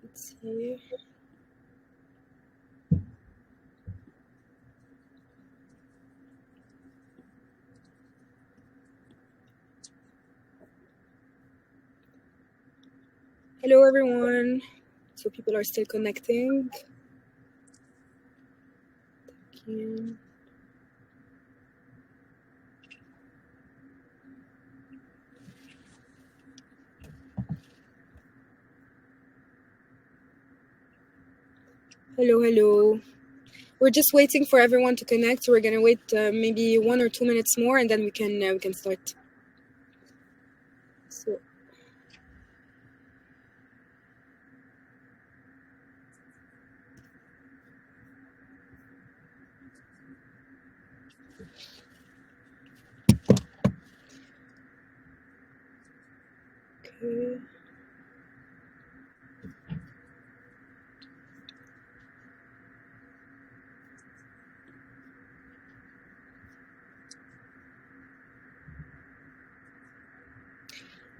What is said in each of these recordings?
Let's see. Hello, everyone. So people are still connecting. Thank you. Hello. We're just waiting for everyone to connect. So we're gonna wait maybe 1 or 2 minutes more, and then we can start. So. Okay.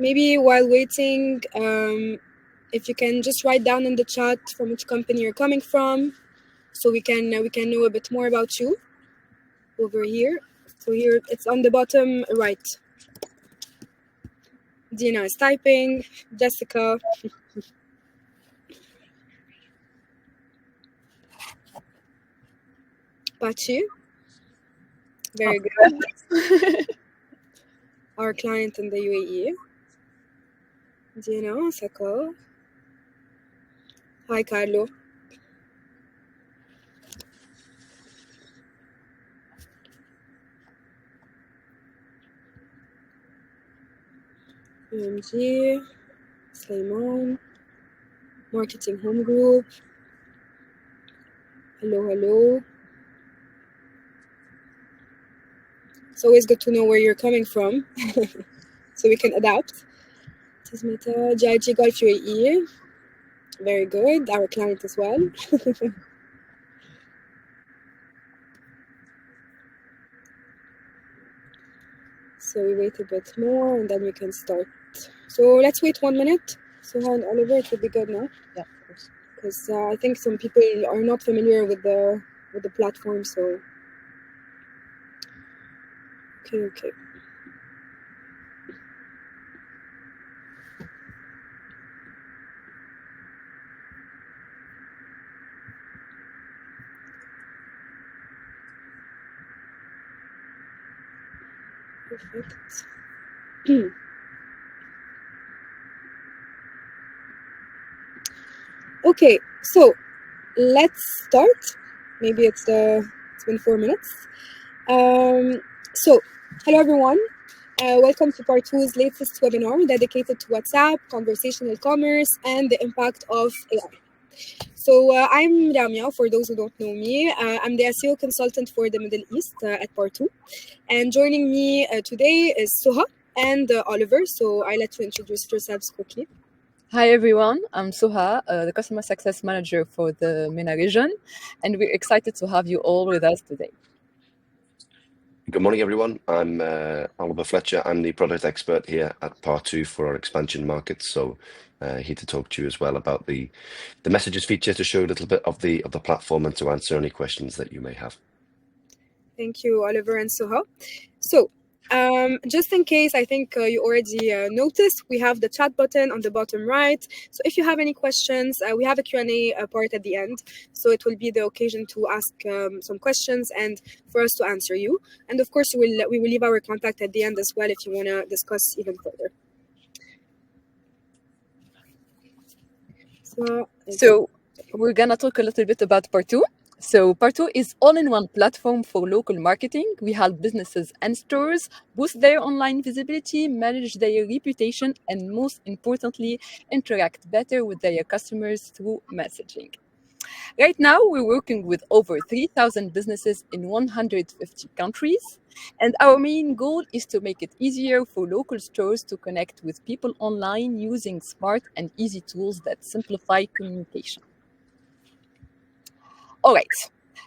Maybe while waiting, if you can just write down in the chat from which company you're coming from, so we can know a bit more about you over here. So here it's on the bottom right. Dina is typing. Jessica. Pachi. Very good. Our client in the UAE. Dina, Sako. Hi, Carlo. UMG. Slimon. Marketing Home Group. Hello. It's always good to know where you're coming from so we can adapt. Tismeta, GIG Golf UAE. Very good. Our client as well. So we wait a bit more and then we can start. So let's wait 1 minute. So and Oliver, it would be good now. Yeah, of course. Because I think some people are not familiar with the platform. So okay. Perfect. Okay, so let's start. Maybe it's been 4 minutes. So hello everyone. Welcome to part 2's latest webinar dedicated to WhatsApp, conversational commerce, and the impact of AI. So I'm Ramya, for those who don't know me. I'm the SEO consultant for the Middle East at part 2. And joining me today is Suha and Oliver. So I'll let you introduce yourselves quickly. Hi everyone, I'm Suha, the Customer Success Manager for the MENA region, and we're excited to have you all with us today. Good morning, everyone. I'm Oliver Fletcher. I'm the product expert here at Part 2 for our expansion markets. So here to talk to you as well about the messages feature, to show a little bit of the platform and to answer any questions that you may have. Thank you, Oliver and Suha. So just in case, I think you already noticed, we have the chat button on the bottom right. So if you have any questions, we have a Q&A part at the end. So it will be the occasion to ask some questions and for us to answer you. And of course, we will leave our contact at the end as well if you want to discuss even further. So we're going to talk a little bit about part 2. So part 2 is all-in-one platform for local marketing. We help businesses and stores boost their online visibility, manage their reputation, and most importantly, interact better with their customers through messaging. Right now, we're working with over 3,000 businesses in 150 countries. And our main goal is to make it easier for local stores to connect with people online using smart and easy tools that simplify communication. All right,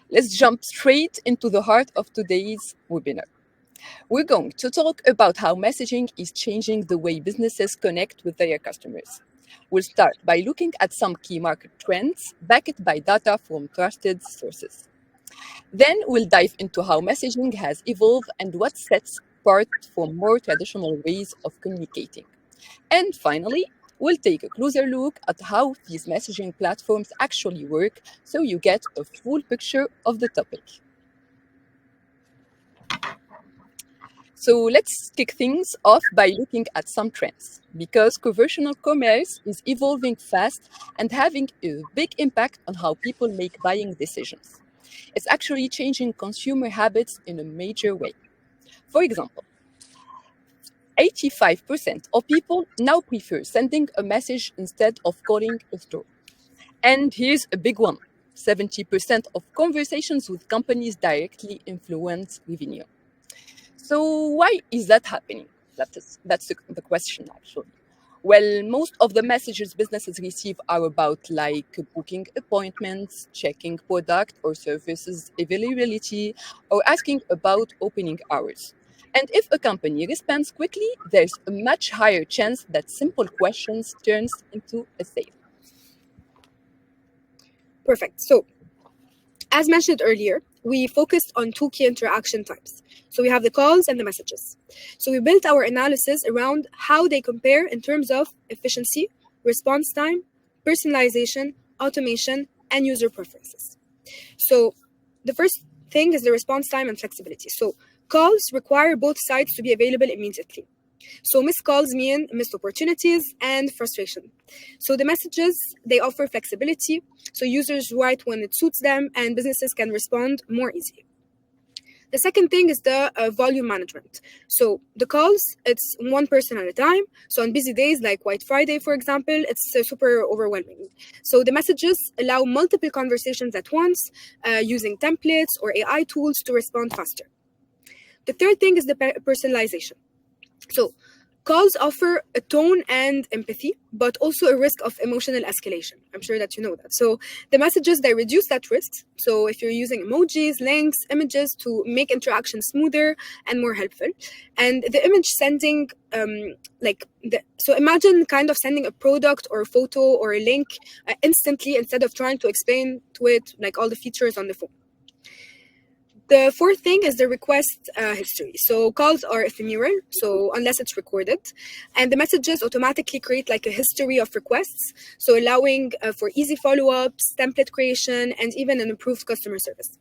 let's jump straight into the heart of today's webinar. We're going to talk about how messaging is changing the way businesses connect with their customers. We'll start by looking at some key market trends backed by data from trusted sources. Then we'll dive into how messaging has evolved and what sets apart from more traditional ways of communicating. And finally, we'll take a closer look at how these messaging platforms actually work so you get a full picture of the topic. So let's kick things off by looking at some trends because conversational commerce is evolving fast and having a big impact on how people make buying decisions. It's actually changing consumer habits in a major way. For example, 85% of people now prefer sending a message instead of calling a store. And here's a big one: 70% of conversations with companies directly influence revenue. So, why is that happening? That's the question, actually. Well, most of the messages businesses receive are about like booking appointments, checking product or services availability, or asking about opening hours. And if a company responds quickly, there's a much higher chance that simple questions turns into a sale. Perfect. So, as mentioned earlier, we focused on two key interaction types. So we have the calls and the messages. So we built our analysis around how they compare in terms of efficiency, response time, personalization, automation, and user preferences. So the first thing is the response time and flexibility. So calls require both sides to be available immediately. So missed calls mean missed opportunities and frustration. So the messages, they offer flexibility. So users write when it suits them and businesses can respond more easily. The second thing is the volume management. So the calls, it's one person at a time. So on busy days like White Friday, for example, it's super overwhelming. So the messages allow multiple conversations at once using templates or AI tools to respond faster. The third thing is the personalization. So calls offer a tone and empathy, but also a risk of emotional escalation. I'm sure that you know that. So the messages, they reduce that risk. So if you're using emojis, links, images to make interaction smoother and more helpful. And the image sending, so imagine kind of sending a product or a photo or a link instantly instead of trying to explain to it like all the features on the phone. The fourth thing is the request history. So calls are ephemeral, so unless it's recorded. And the messages automatically create like a history of requests, so allowing for easy follow-ups, template creation, and even an improved customer service.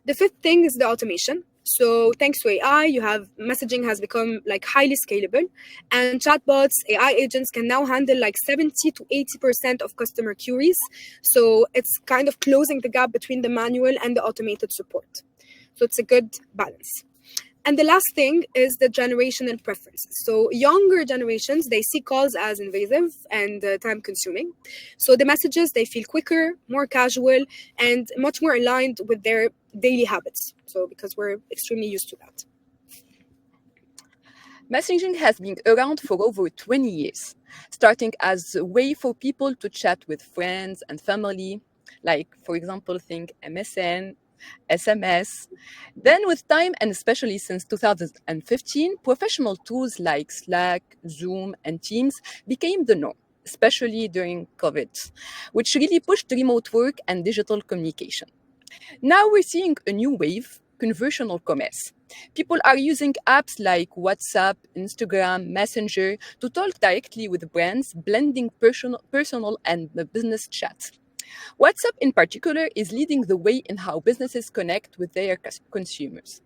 The fifth thing is the automation. So thanks to AI, messaging has become like highly scalable, and chatbots, AI agents can now handle like 70 to 80% of customer queries. So it's kind of closing the gap between the manual and the automated support. So it's a good balance. And the last thing is the generational preferences. So younger generations, they see calls as invasive and time consuming. So the messages, they feel quicker, more casual, and much more aligned with their daily habits. So because we're extremely used to that. Messaging has been around for over 20 years, starting as a way for people to chat with friends and family, like, for example, think MSN, SMS. Then, with time, and especially since 2015, professional tools like Slack, Zoom, and Teams became the norm, especially during COVID, which really pushed remote work and digital communication. Now we're seeing a new wave: conversational commerce. People are using apps like WhatsApp, Instagram, Messenger to talk directly with brands, blending personal and business chat. WhatsApp, in particular, is leading the way in how businesses connect with their consumers.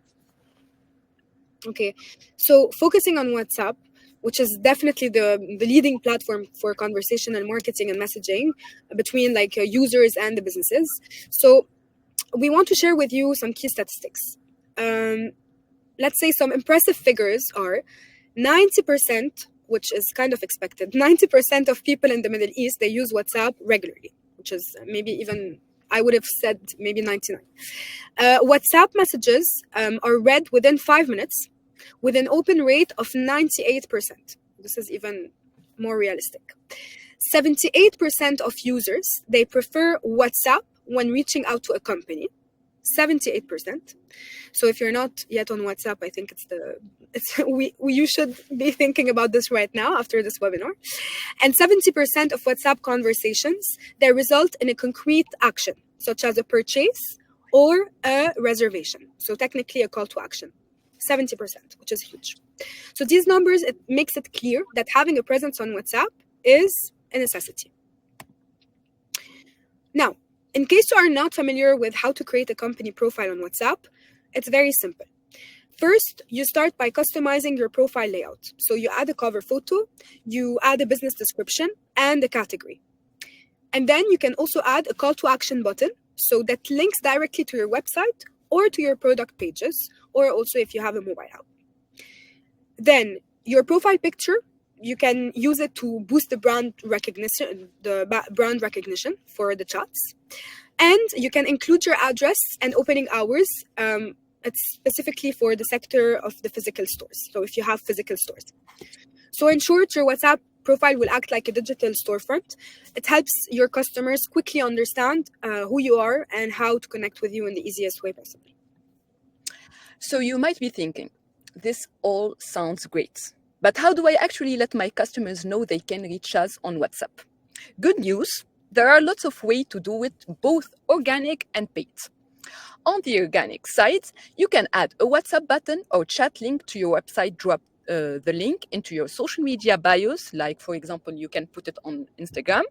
Okay, so focusing on WhatsApp, which is definitely the leading platform for conversational marketing and messaging between like users and the businesses. So we want to share with you some key statistics. Let's say some impressive figures are 90%, which is kind of expected. 90% of people in the Middle East, they use WhatsApp regularly, which is maybe even, I would have said maybe 99. WhatsApp messages are read within 5 minutes with an open rate of 98%. This is even more realistic. 78% of users, they prefer WhatsApp when reaching out to a company. 78%. So if you're not yet on WhatsApp, I think you should be thinking about this right now after this webinar. And 70% of WhatsApp conversations, they result in a concrete action, such as a purchase or a reservation. So technically a call to action. 70%, which is huge. So these numbers, it makes it clear that having a presence on WhatsApp is a necessity. Now, in case you are not familiar with how to create a company profile on WhatsApp, it's very simple. First, you start by customizing your profile layout. So you add a cover photo, you add a business description, and a category. And then you can also add a call to action button, so that links directly to your website or to your product pages, or also if you have a mobile app. Then your profile picture, you can use it to boost the brand recognition for the chats. And you can include your address and opening hours. It's specifically for the sector of the physical stores. So if you have physical stores. So in short, your WhatsApp profile will act like a digital storefront. It helps your customers quickly understand who you are and how to connect with you in the easiest way possible. So you might be thinking, this all sounds great, but how do I actually let my customers know they can reach us on WhatsApp? Good news, there are lots of ways to do it, both organic and paid. On the organic side, you can add a WhatsApp button or chat link to your website, drop the link into your social media bios, like for example, you can put it on Instagram,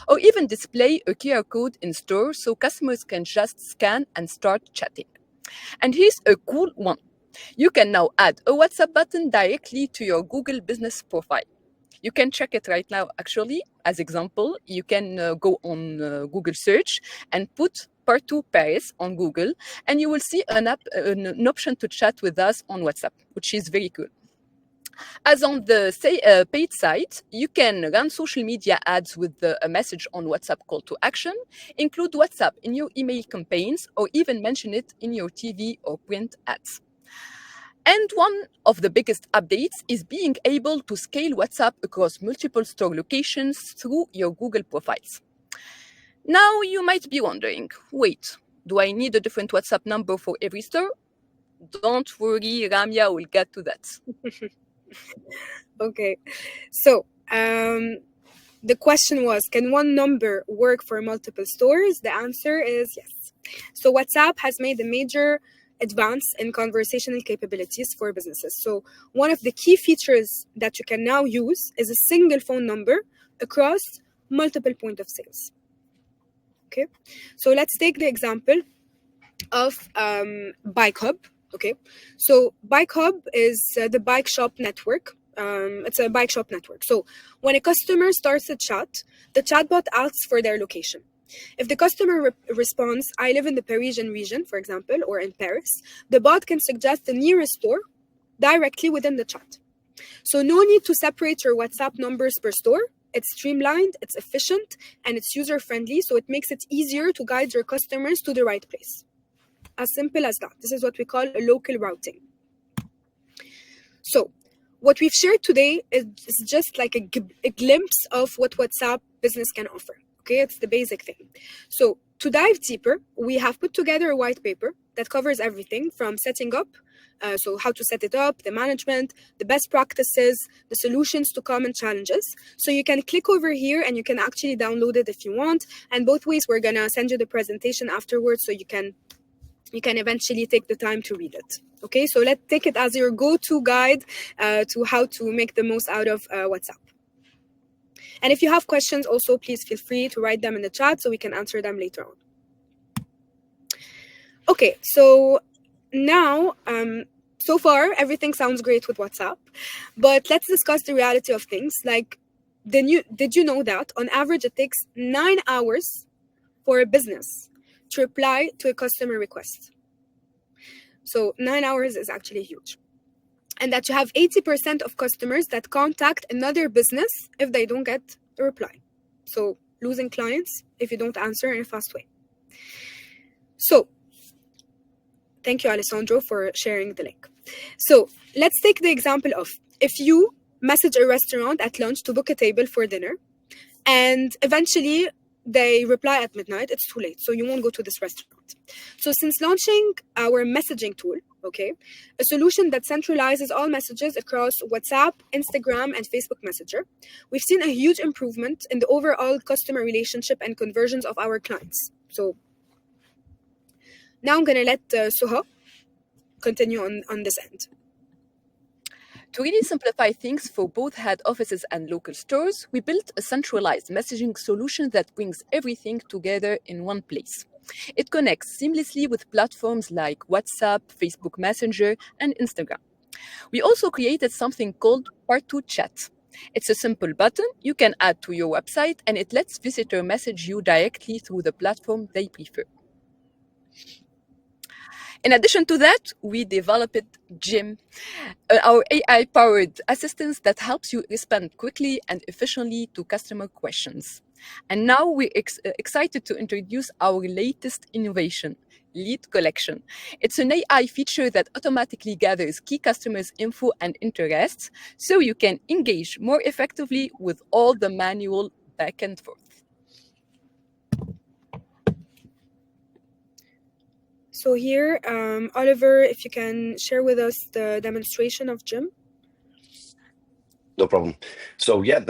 or even display a QR code in store so customers can just scan and start chatting. And here's a cool one. You can now add a WhatsApp button directly to your Google business profile. You can check it right now, actually. As example, you can go on Google search and put Partout Paris on Google, and you will see an option to chat with us on WhatsApp, which is very cool. As on the paid site, you can run social media ads with a message on WhatsApp call to action, include WhatsApp in your email campaigns, or even mention it in your TV or print ads. And one of the biggest updates is being able to scale WhatsApp across multiple store locations through your Google profiles. Now you might be wondering, wait, do I need a different WhatsApp number for every store? Don't worry, Ramya will get to that. Okay, so the question was, can one number work for multiple stores? The answer is yes. So WhatsApp has made a major advance in conversational capabilities for businesses. So one of the key features that you can now use is a single phone number across multiple point of sales. Okay, so let's take the example of Bike Hub. Okay, so Bike Hub is the bike shop network. It's a bike shop network. So when a customer starts a chat, the chatbot asks for their location. If the customer responds, I live in the Parisian region, for example, or in Paris, the bot can suggest the nearest store directly within the chat. So no need to separate your WhatsApp numbers per store. It's streamlined, it's efficient, and it's user-friendly, so it makes it easier to guide your customers to the right place. As simple as that. This is what we call a local routing. So what we've shared today is just like a glimpse of what WhatsApp business can offer. Okay, it's the basic thing. So to dive deeper, we have put together a white paper that covers everything from setting up, so how to set it up, the management, the best practices, the solutions to common challenges. So you can click over here and you can actually download it if you want. And both ways, we're gonna send you the presentation afterwards so you can eventually take the time to read it. Okay, so let's take it as your go-to guide to how to make the most out of WhatsApp. And if you have questions also, please feel free to write them in the chat so we can answer them later on. Okay, so now, so far, everything sounds great with WhatsApp, but let's discuss the reality of things. Like, did you know that on average, it takes 9 hours for a business to reply to a customer request? So 9 hours is actually huge. And that you have 80% of customers that contact another business if they don't get a reply. So losing clients if you don't answer in a fast way. So thank you, Alessandro, for sharing the link. So let's take the example of if you message a restaurant at lunch to book a table for dinner, and eventually they reply at midnight, it's too late, so you won't go to this restaurant. So since launching our messaging tool, okay, a solution that centralizes all messages across WhatsApp, Instagram, and Facebook Messenger, we've seen a huge improvement in the overall customer relationship and conversions of our clients. So now I'm gonna let Suha continue on this end. To really simplify things for both head offices and local stores, we built a centralized messaging solution that brings everything together in one place. It connects seamlessly with platforms like WhatsApp, Facebook Messenger, and Instagram. We also created something called Part 2 Chat. It's a simple button you can add to your website, and it lets visitors message you directly through the platform they prefer. In addition to that, we developed Jim, our AI-powered assistant that helps you respond quickly and efficiently to customer questions. And now we're excited to introduce our latest innovation, Lead Collection. It's an AI feature that automatically gathers key customers' info and interests, so you can engage more effectively with all the manual back and forth. So here, Oliver, if you can share with us the demonstration of Jim. No problem. So yeah,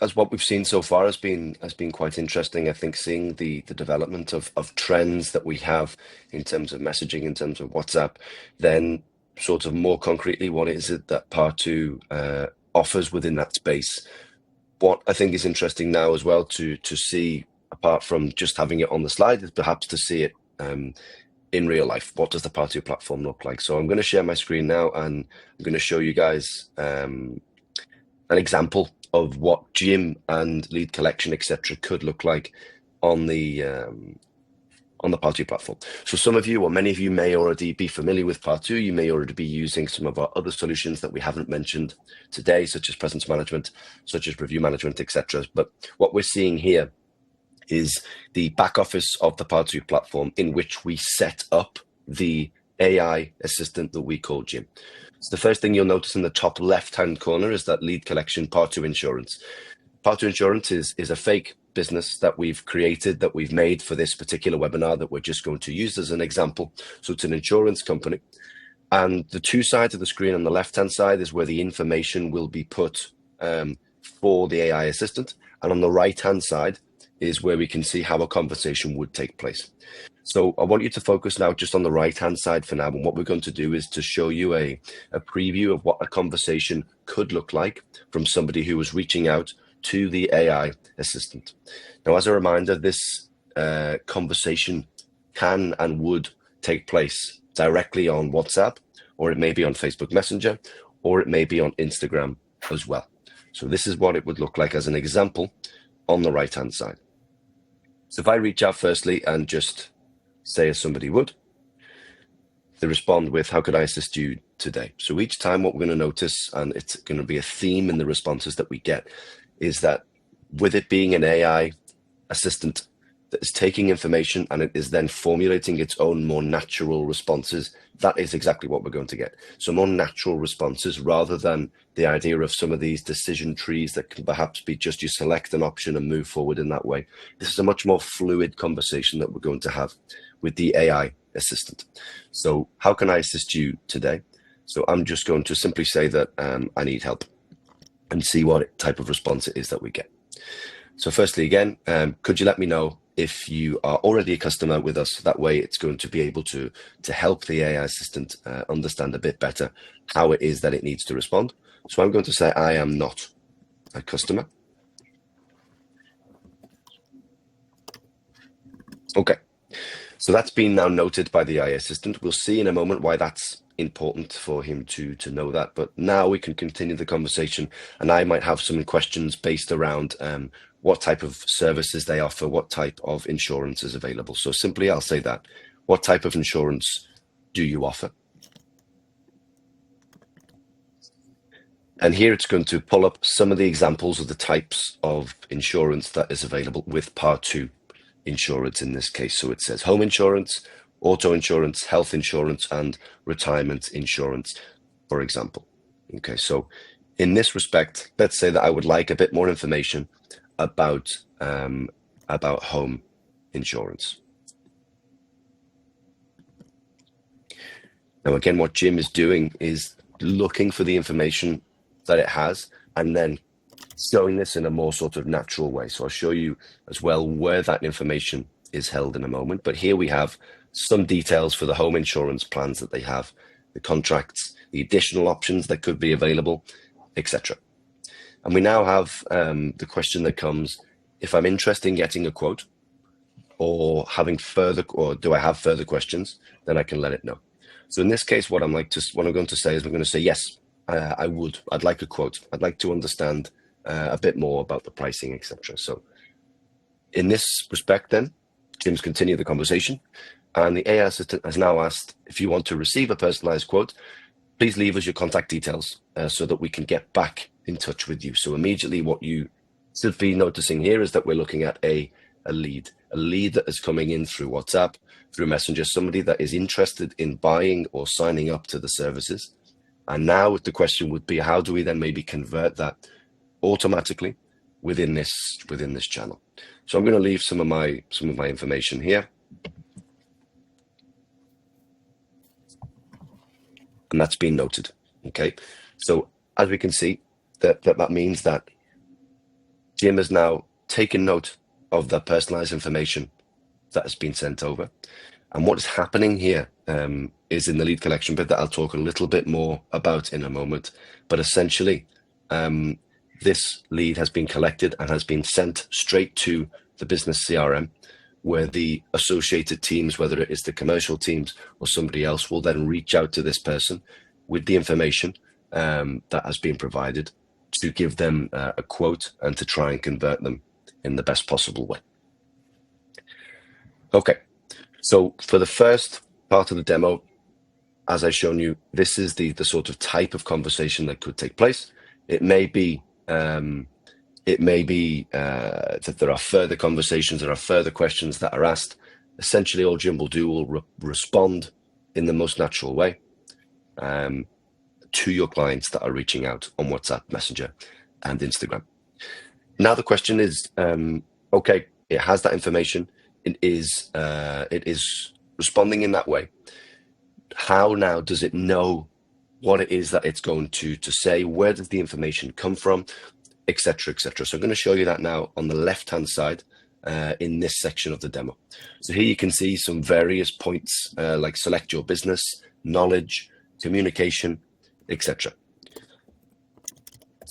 as what we've seen so far has been quite interesting. I think seeing the development of trends that we have in terms of messaging, in terms of WhatsApp, then sort of more concretely, what is it that Part 2 offers within that space? What I think is interesting now as well to see, apart from just having it on the slide, is perhaps to see it in real life. What does the Part 2 platform look like? So I'm going to share my screen now, and I'm going to show you guys an example of what Jim and Lead Collection, etc., could look like on the Part 2 platform. So some of you, or many of you, may already be familiar with Part 2. You may already be using some of our other solutions that we haven't mentioned today, such as presence management, such as review management, etc. But what we're seeing here is the back office of the Part 2 platform, in which we set up the AI assistant that we call Jim. So the first thing you'll notice in the top left-hand corner is that Lead Collection Part 2 Insurance. Part 2 Insurance is a fake business that we've created, that we've made for this particular webinar that we're just going to use as an example. So it's an insurance company. And the two sides of the screen on the left-hand side is where the information will be put for the AI assistant. And on the right-hand side is where we can see how a conversation would take place. So I want you to focus now just on the right-hand side for now. And what we're going to do is to show you a preview of what a conversation could look like from somebody who was reaching out to the AI assistant. Now, as a reminder, this conversation can and would take place directly on WhatsApp, or it may be on Facebook Messenger, or it may be on Instagram as well. So this is what it would look like as an example on the right-hand side. So if I reach out firstly and just say as somebody would, they respond with, how could I assist you today? So each time what we're going to notice, and it's going to be a theme in the responses that we get, is that with it being an AI assistant that is taking information and it is then formulating its own more natural responses, that is exactly what we're going to get. So more natural responses, rather than the idea of some of these decision trees that can perhaps be just you select an option and move forward in that way. This is a much more fluid conversation that we're going to have with the AI assistant. So how can I assist you today? So I'm just going to simply say that I need help, and see what type of response it is that we get. So firstly, again, could you let me know if you are already a customer with us? That way it's going to be able to help the AI assistant understand a bit better how it is that it needs to respond. So I'm going to say I am not a customer. Okay, so that's been now noted by the AI assistant. We'll see in a moment why that's important for him to know that, but now we can continue the conversation, and I might have some questions based around what type of services they offer, what type of insurance is available. So simply I'll say that, what type of insurance do you offer? And here it's going to pull up some of the examples of the types of insurance that is available with Part 2 insurance in this case. So it says home insurance, auto insurance, health insurance, and retirement insurance, for example. Okay, so in this respect, let's say that I would like a bit more information about about home insurance. Now, again, what Jim is doing is looking for the information that it has and then showing this in a more sort of natural way. So I'll show you as well where that information is held in a moment. But here we have some details for the home insurance plans that they have, the contracts, the additional options that could be available, etc. And we now have the question that comes, if I'm interested in getting a quote or do I have further questions, then I can let it know. So in this case, what I'm going to say is I'm going to say, yes, I'd like a quote. I'd like to understand a bit more about the pricing, etc. So in this respect, then, Jim's continued the conversation, and the AI assistant has now asked, if you want to receive a personalized quote, please leave us your contact details so that we can get back in touch with you. So immediately what you should be noticing here is that we're looking at a lead that is coming in through WhatsApp, through Messenger, somebody that is interested in buying or signing up to the services. And now the question would be, how do we then maybe convert that automatically within this channel? So I'm going to leave some of my information here, and that's been noted. Okay, so as we can see, that means that Jim has now taken note of the personalized information that has been sent over. And what is happening here is in the lead collection bit that I'll talk a little bit more about in a moment. But essentially, this lead has been collected and has been sent straight to the business CRM, where the associated teams, whether it is the commercial teams or somebody else, will then reach out to this person with the information that has been provided to give them a quote and to try and convert them in the best possible way. Okay, so for the first part of the demo, as I've shown you, this is the sort of type of conversation that could take place. It may be that there are further conversations, there are further questions that are asked. Essentially, all Jim will do will respond in the most natural way to your clients that are reaching out on WhatsApp, Messenger, and Instagram. Now the question is, okay, it has that information. It is responding in that way. How now does it know what it is that it's going to say? Where does the information come from, etc., etc. So I'm going to show you that now on the left-hand side in this section of the demo. So here you can see some various points like select your business, knowledge, communication, etc.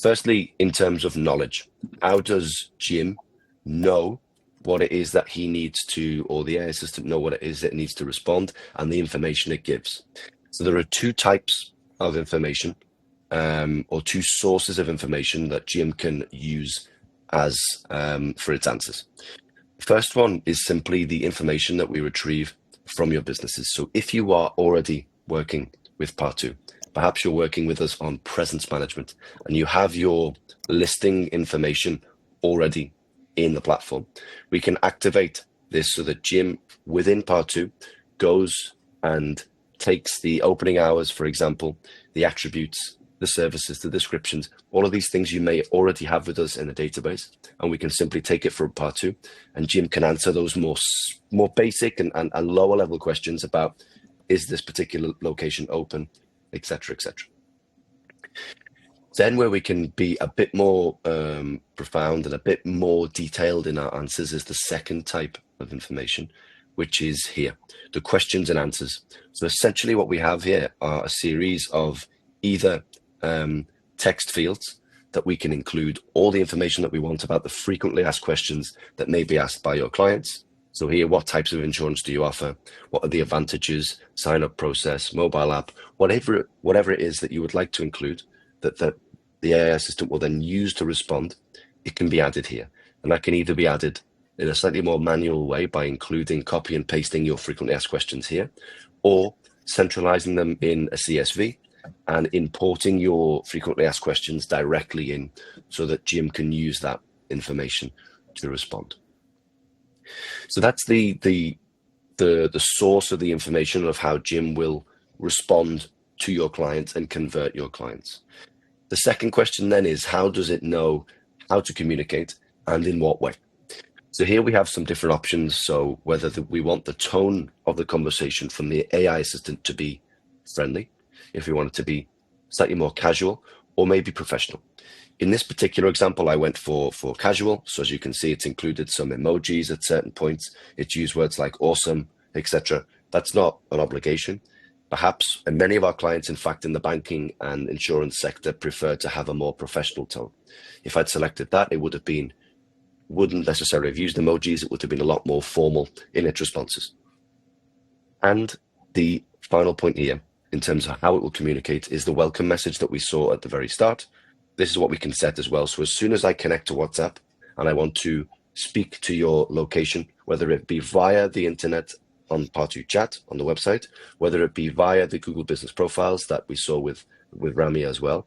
Firstly, in terms of knowledge, how does Jim know what it is that he needs to, or the AI assistant know what it is that it needs to respond and the information it gives? So there are two types of information or two sources of information that Jim can use as for its answers. First one is simply the information that we retrieve from your businesses. So if you are already working with Part 2, perhaps you're working with us on presence management and you have your listing information already in the platform, we can activate this so that Jim within Part 2 goes and takes the opening hours, for example, the attributes, the services, the descriptions, all of these things you may already have with us in a database, and we can simply take it from Part 2, and Jim can answer those more basic and lower level questions about, is this particular location open, etc., etc. Then where we can be a bit more profound and a bit more detailed in our answers is the second type of information, which is here, the questions and answers. So essentially what we have here are a series of either text fields that we can include all the information that we want about the frequently asked questions that may be asked by your clients. So here, what types of insurance do you offer? What are the advantages, sign up process, mobile app, whatever it is that you would like to include that the AI assistant will then use to respond, it can be added here. And that can either be added in a slightly more manual way by including, copy and pasting your frequently asked questions here, or centralizing them in a CSV and importing your frequently asked questions directly in so that Jim can use that information to respond. So that's the source of the information of how Jim will respond to your clients and convert your clients. The second question then is, how does it know how to communicate and in what way? So here we have some different options. So whether we want the tone of the conversation from the AI assistant to be friendly, if we want it to be slightly more casual, or maybe professional. In this particular example, I went for casual. So as you can see, it's included some emojis at certain points. It's used words like awesome, etc. That's not an obligation. Perhaps, and many of our clients, in fact, in the banking and insurance sector, prefer to have a more professional tone. If I'd selected that, it would have been, wouldn't necessarily have used emojis. It would have been a lot more formal in its responses. And the final point here, in terms of how it will communicate, is the welcome message that we saw at the very start. This is what we can set as well. So as soon as I connect to WhatsApp and I want to speak to your location, whether it be via the internet on Part2 chat on the website, whether it be via the Google Business Profiles that we saw with Rami as well,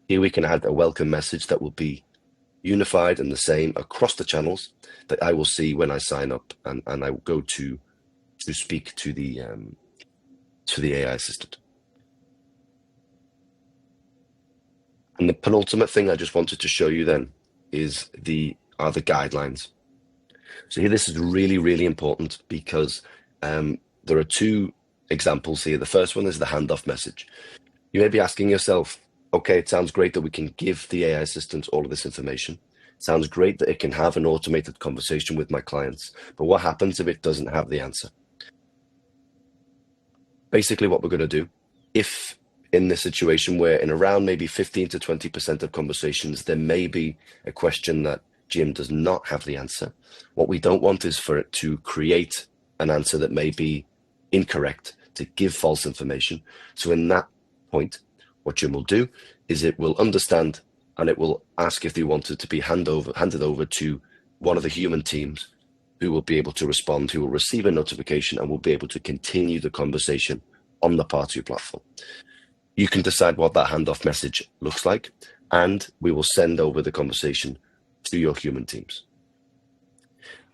here we can add a welcome message that will be unified and the same across the channels that I will see when I sign up and I will go to speak to the AI assistant. And the penultimate thing I just wanted to show you then is the guidelines. So here, this is really, really important because there are two examples here. The first one is the handoff message. You may be asking yourself, okay, it sounds great that we can give the AI assistant all of this information. It sounds great that it can have an automated conversation with my clients, but what happens if it doesn't have the answer? Basically, what we're going to do, if in this situation where in around maybe 15 to 20% of conversations, there may be a question that Jim does not have the answer. What we don't want is for it to create an answer that may be incorrect, to give false information. So in that point, what Jim will do is it will understand and it will ask if they wanted to be handed over to one of the human teams who will be able to respond, who will receive a notification and will be able to continue the conversation on the Part2 platform. You can decide what that handoff message looks like, and we will send over the conversation to your human teams.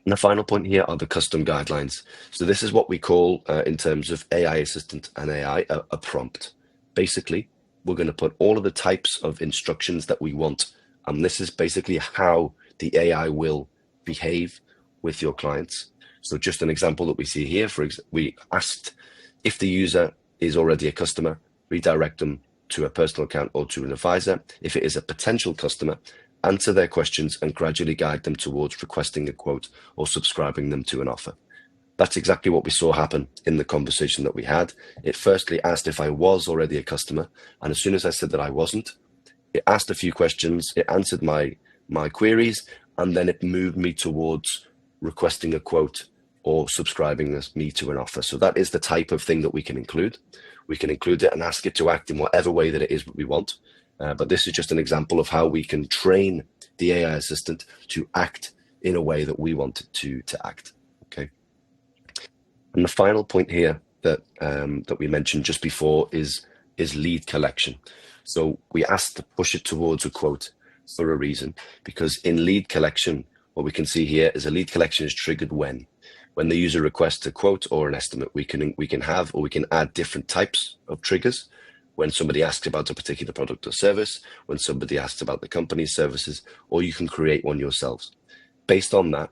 And the final point here are the custom guidelines. So this is what we call, in terms of AI assistant and AI, a prompt. Basically, we're going to put all of the types of instructions that we want, and this is basically how the AI will behave with your clients. So just an example that we see here, we asked if the user is already a customer, redirect them to a personal account or to an advisor. If it is a potential customer, answer their questions and gradually guide them towards requesting a quote or subscribing them to an offer. That's exactly what we saw happen in the conversation that we had. It firstly asked if I was already a customer, and as soon as I said that I wasn't, it asked a few questions, it answered my queries, and then it moved me towards requesting a quote or subscribing me to an offer. So that is the type of thing that we can include. We can include it and ask it to act in whatever way that it is we want. But this is just an example of how we can train the AI assistant to act in a way that we want it to act. Okay. And the final point here that we mentioned just before is lead collection. So we asked to push it towards a quote for a reason, because in lead collection, what we can see here is a lead collection is triggered when the user requests a quote or an estimate. We can have, or we can add different types of triggers. When somebody asks about a particular product or service, when somebody asks about the company's services, or you can create one yourselves. Based on that,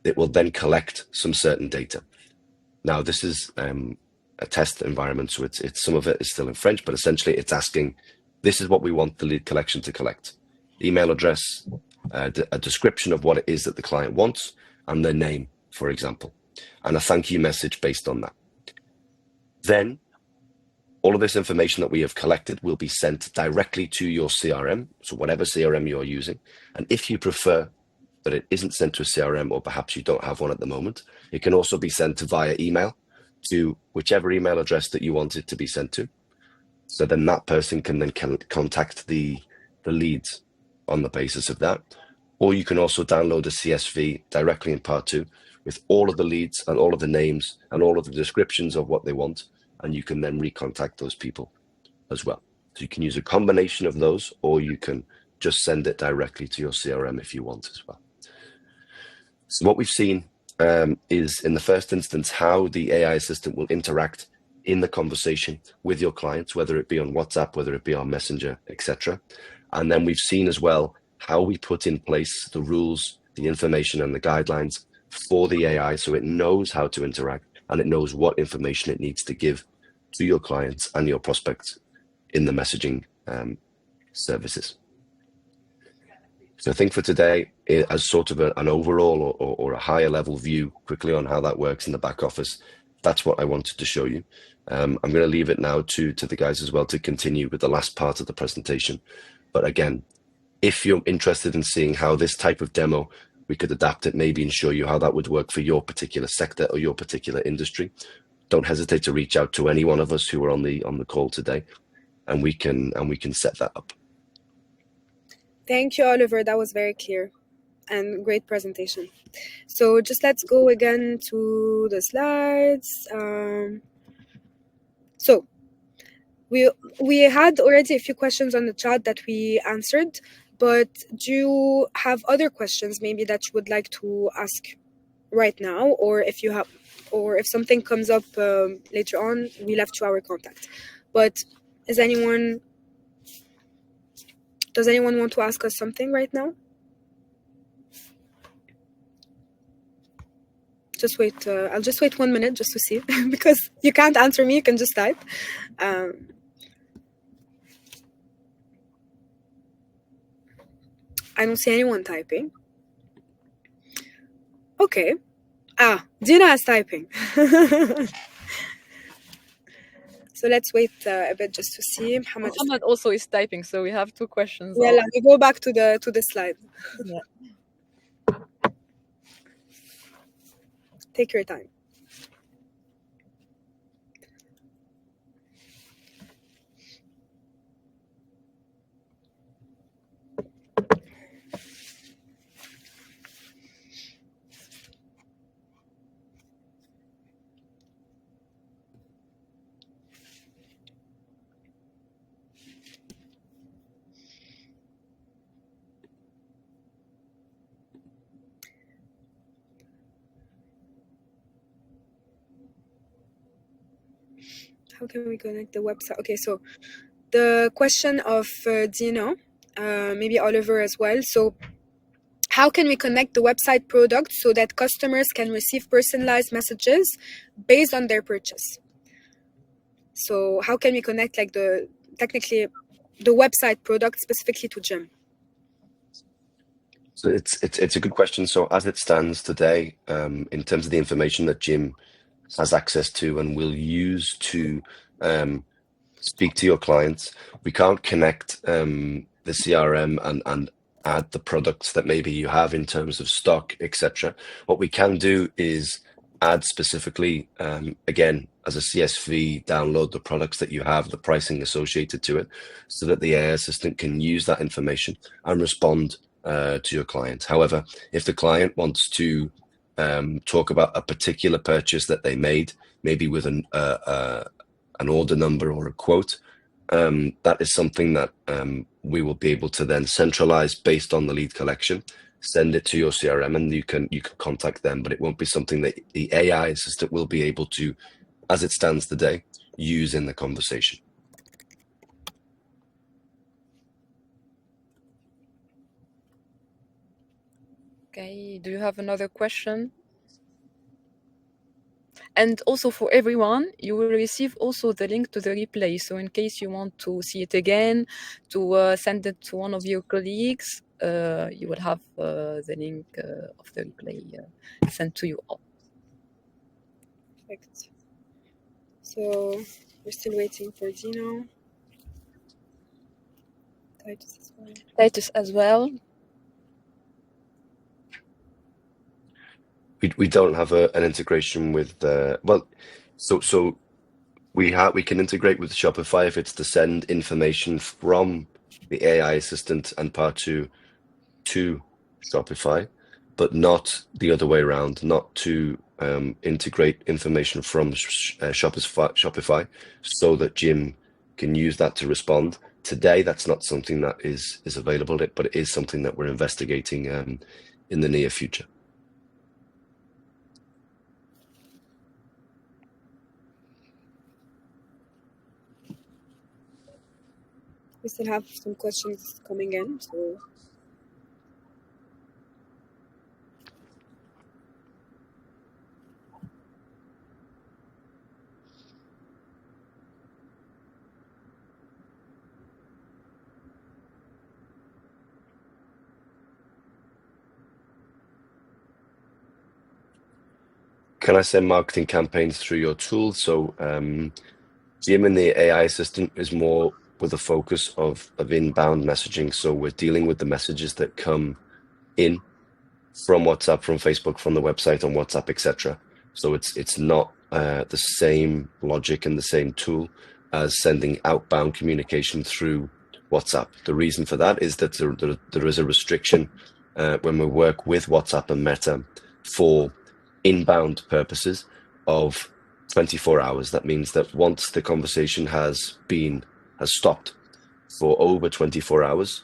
it will then collect some certain data. Now, this is a test environment, so it's some of it is still in French, but essentially it's asking, this is what we want the lead collection to collect. Email address, a description of what it is that the client wants, and their name, for example, and a thank you message based on that. Then all of this information that we have collected will be sent directly to your CRM, so whatever CRM you're using. And if you prefer that it isn't sent to a CRM, or perhaps you don't have one at the moment, it can also be sent via email to whichever email address that you want it to be sent to. So then that person can then contact the leads on the basis of that. Or you can also download a CSV directly in Part2 with all of the leads and all of the names and all of the descriptions of what they want. And you can then recontact those people as well. So you can use a combination of those, or you can just send it directly to your CRM if you want as well. So what we've seen is, in the first instance, how the AI assistant will interact in the conversation with your clients, whether it be on WhatsApp, whether it be on Messenger, etc. And then we've seen as well how we put in place the rules, the information and the guidelines for the AI so it knows how to interact and it knows what information it needs to give to your clients and your prospects in the messaging services. So I think for today, as sort of an overall or a higher level view quickly on how that works in the back office, that's what I wanted to show you. I'm going to leave it now to the guys as well to continue with the last part of the presentation. But again, if you're interested in seeing how this type of demo, we could adapt it maybe and show you how that would work for your particular sector or your particular industry, don't hesitate to reach out to any one of us who are on the call today, and we can set that up. Thank you, Oliver. That was very clear and great presentation. So just let's go again to the slides. So we had already a few questions on the chat that we answered, but do you have other questions maybe that you would like to ask right now, or if something comes up later on, we left you our contact. But does anyone want to ask us something right now? Just wait. I'll just wait 1 minute just to see because you can't answer me. You can just type. I don't see anyone typing. Okay. Dina is typing. So let's wait a bit just to see. Muhammad also is typing, so we have two questions. Yeah, we go back to the slide. Yeah. Take your time. How can we connect the website? Okay, so the question of Dino, maybe Oliver as well. So how can we connect the website product so that customers can receive personalized messages based on their purchase? So how can we connect like technically the website product specifically to Jim? So it's a good question. So as it stands today, in terms of the information that Jim has access to and will use to speak to your clients, we can't connect the CRM and add the products that maybe you have in terms of stock, etc. What we can do is add specifically, again, as a CSV, download the products that you have, the pricing associated to it, so that the AI assistant can use that information and respond to your client. However, if the client wants to talk about a particular purchase that they made, maybe with an order number or a quote, that is something that we will be able to then centralize based on the lead collection, send it to your CRM, and you can contact them, but it won't be something that the AI assistant will be able to, as it stands today, use in the conversation. Okay, do you have another question? And also for everyone, you will receive also the link to the replay. So in case you want to see it again, to send it to one of your colleagues, you will have the link of the replay sent to you all. Perfect. So we're still waiting for Dino. Titus as well. We don't have an integration with so we can integrate with Shopify if it's to send information from the AI assistant and part two to Shopify, but not the other way around, not to integrate information from Shopify so that Jim can use that to respond. Today, that's not something that is available, but it is something that we're investigating in the near future. We still have some questions coming in, so can I send marketing campaigns through your tool? So Jim in the AI assistant is more with a focus of inbound messaging. So we're dealing with the messages that come in from WhatsApp, from Facebook, from the website on WhatsApp, etc. So it's not the same logic and the same tool as sending outbound communication through WhatsApp. The reason for that is that there is a restriction when we work with WhatsApp and Meta for inbound purposes of 24 hours. That means that once the conversation has stopped for over 24 hours,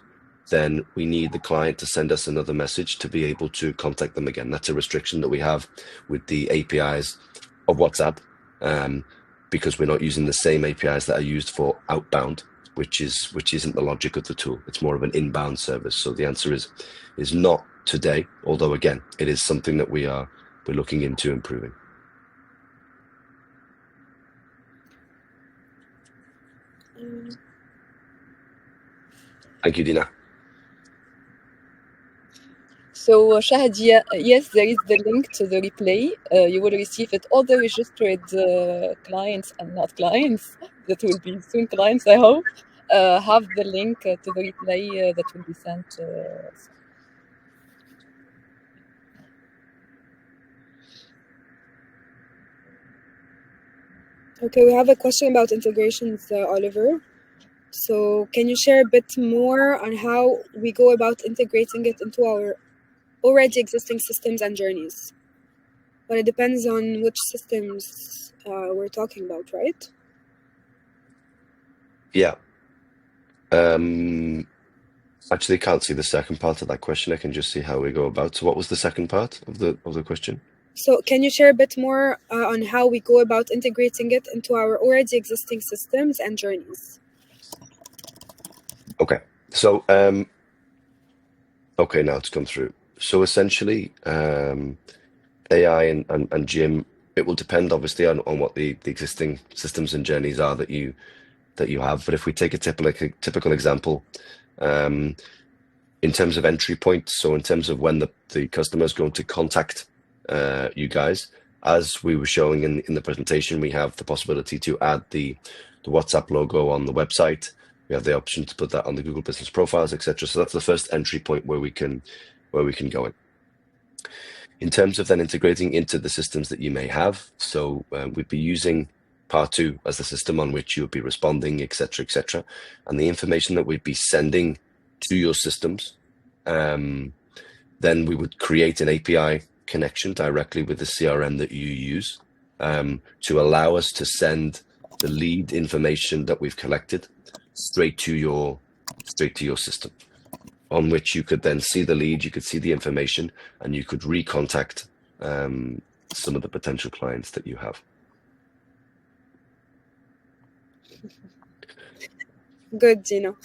then we need the client to send us another message to be able to contact them again. That's a restriction that we have with the APIs of WhatsApp, because we're not using the same APIs that are used for outbound, which isn't the logic of the tool. It's more of an inbound service. So the answer is not today, although again, it is something that we're looking into improving. Thank you, Dina. So, Shahad, yes, there is the link to the replay. You will receive it. All the registered clients and not clients, that will be soon clients, I hope, have the link to the replay that will be sent. Okay, we have a question about integrations, Oliver. So can you share a bit more on how we go about integrating it into our already existing systems and journeys? But it depends on which systems we're talking about, right? Yeah. Actually, can't see the second part of that question. I can just see how we go about. So what was the second part of the question? So can you share a bit more on how we go about integrating it into our already existing systems and journeys? Okay. So okay, now it's come through. So essentially, AI and Jim, it will depend obviously on what the existing systems and journeys are that you have. But if we take a typical example, in terms of entry points, so in terms of when the customer is going to contact you guys, as we were showing in the presentation, we have the possibility to add the WhatsApp logo on the website. We have the option to put that on the Google Business Profiles, etc. So that's the first entry point where we can go in. In terms of then integrating into the systems that you may have, so we'd be using part 2 as the system on which you would be responding, etc., etc., and the information that we'd be sending to your systems, then we would create an API connection directly with the CRM that you use, to allow us to send the lead information that we've collected straight to your system, on which you could then see the lead, you could see the information, and you could recontact some of the potential clients that you have. Good, Gino.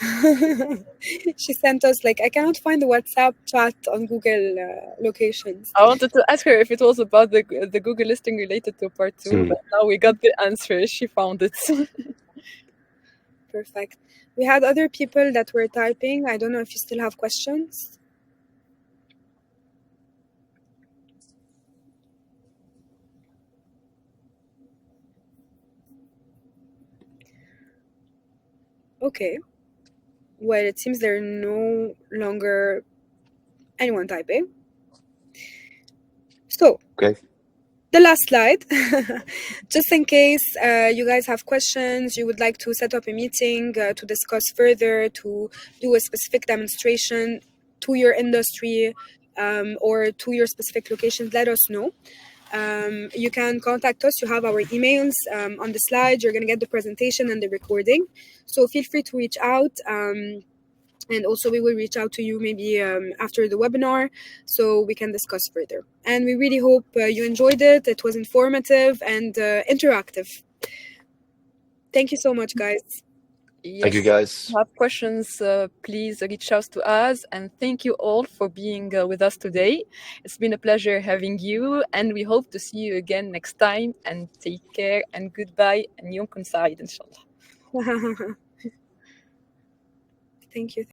She sent us like, I cannot find the WhatsApp chat on Google locations. I wanted to ask her if it was about the Google listing related to part 2, but now we got the answer. She found it. Perfect. We had other people that were typing. I don't know if you still have questions. Okay. Well, it seems there are no longer anyone typing. So, okay. The last slide, just in case you guys have questions, you would like to set up a meeting to discuss further, to do a specific demonstration to your industry or to your specific locations, let us know. You can contact us. You have our emails on the slide. You're going to get the presentation and the recording. So feel free to reach out. And also we will reach out to you maybe after the webinar so we can discuss further. And we really hope you enjoyed it. It was informative and interactive. Thank you so much, guys. Yes. Thank you, guys. If you have questions, please reach out to us. And thank you all for being with us today. It's been a pleasure having you. And we hope to see you again next time. And take care and goodbye. And يومكم سعيد إن شاء الله. Thank you.